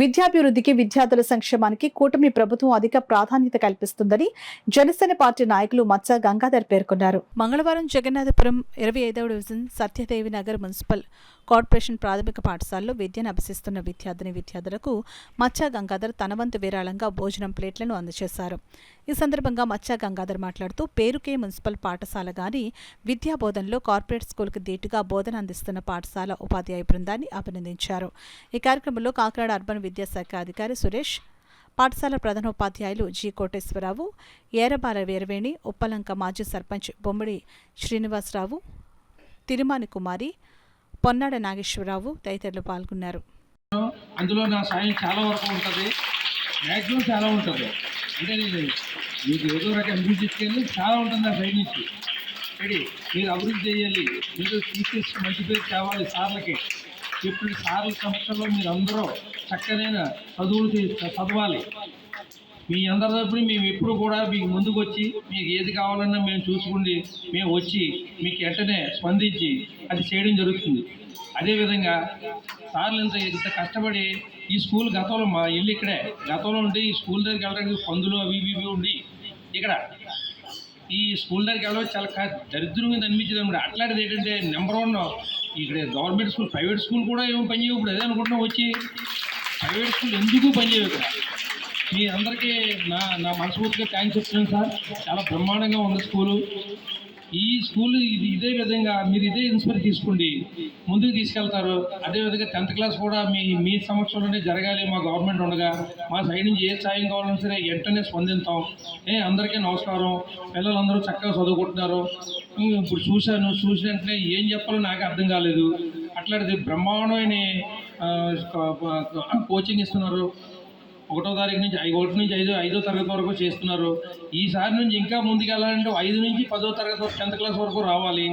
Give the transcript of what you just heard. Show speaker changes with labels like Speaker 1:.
Speaker 1: విద్యాభివృద్ధికి, విద్యార్థుల సంక్షేమానికి కూటమి ప్రభుత్వం అధిక ప్రాధాన్యత కల్పిస్తుందని జనసేన పార్టీ నాయకులు మచ్చ గంగాధర్ పేర్కొన్నారు. మంగళవారం జగన్నాథపురం 25వ division Satyadevi Nagar municipal corporation ప్రాథమిక పాఠశాలలో విద్యను అభ్యసిస్తున్న విద్యార్థులకు మచ్చ గంగాధర్ తన వంతు విరాళంగా భోజనం ప్లేట్లను అందజేశారు. ఈ సందర్భంగా మచ్చ గంగాధర్ మాట్లాడుతూ పేరుకే మున్సిపల్ పాఠశాల గాని విద్యా బోధనలో కార్పొరేట్ స్కూల్కి దీటుగా బోధన అందిస్తున్న పాఠశాల ఉపాధ్యాయ బృందాన్ని అభినందించారు. ఈ కార్యక్రమంలో కాకినాడ అర్బన్ విద్యాశాఖ అధికారి సురేష్, పాఠశాల ప్రధానోపాధ్యాయులు జి కోటేశ్వరరావు, ఏరబాల వీరవేణి, ఉప్పలంక మాజీ సర్పంచ్ బొమ్మిడి శ్రీనివాసరావు, తిరుమాని కుమారి, పొన్నాడ నాగేశ్వరరావు తదితరులు పాల్గొన్నారు.
Speaker 2: అందులో నా సాయం చాలా వరకు ఉంటుంది, మ్యాక్సిమం చాలా ఉంటుంది. అంటే మీకు ఏదో రకం అభివృద్ధి చాలా ఉంటుంది ఆ సైడ్ నుంచి. మీరు అభివృద్ధి చేయాలి, మీరు తీసేసి మంచి పేరు తేవాలి సార్లకి. ఇప్పుడు సార్ల సంస్థల్లో మీరు అందరూ చక్కనైన చదువులు చదవాలి. మీ అందరి తరపున మేము ఎప్పుడు కూడా మీకు ముందుకు వచ్చి మీకు ఏది కావాలన్నా మేము చూసుకుండి మేము వచ్చి మీకు వెంటనే స్పందించి అది చేయడం జరుగుతుంది. అదేవిధంగా సార్లు ఇంత కష్టపడి ఈ స్కూల్ గతంలో మా ఇల్లు ఇక్కడే గతంలో ఉండి ఈ స్కూల్ దగ్గరికి వెళ్ళడానికి పందులు అవి ఇవి ఉండి ఇక్కడ ఈ స్కూల్ దగ్గరికి వెళ్ళడం చాలా దరిద్రంగా అనిపించింది అనమాట. అట్లాంటిది ఏంటంటే నెంబర్ 1 ఇక్కడ గవర్నమెంట్ స్కూల్, ప్రైవేట్ స్కూల్ కూడా ఏమో పనిచేయవు. ఇప్పుడు అదే అనుకుంటున్నాం, వచ్చి ప్రైవేట్ స్కూల్ ఎందుకు పనిచేయవు ఇక్కడ. మీ అందరికీ నా మనస్ఫూర్తిగా థ్యాంక్స్ చెప్తున్నాను సార్. చాలా బ్రహ్మాండంగా ఉంది స్కూలు. ఈ స్కూల్ ఇదే విధంగా మీరు ఇదే ఇన్స్పైర్ తీసుకోండి, ముందుకు తీసుకెళ్తారు. అదేవిధంగా 10th క్లాస్ కూడా మీ సమక్షంలోనే జరగాలి. మా గవర్నమెంట్ ఉండగా మా సైడ్ నుంచి ఏ సాయం కావాలన్నా సరే వెంటనే స్పందిస్తాం. అందరికీ నమస్కారం. పిల్లలందరూ చక్కగా చదువుకుంటున్నారు. ఇప్పుడు చూసిన వెంటనే ఏం చెప్పాలో నాకు అర్థం కాలేదు. అట్లాంటిది బ్రహ్మాండమైన కోచింగ్ ఇస్తున్నారు. 1వ తారీఖు నుంచి 5వ తరగతి వరకు చేస్తున్నారు. ఈసారి నుంచి ఇంకా ముందుకు వెళ్ళాలంటే 5 నుంచి 10వ తరగతి 10th క్లాస్ వరకు రావాలి.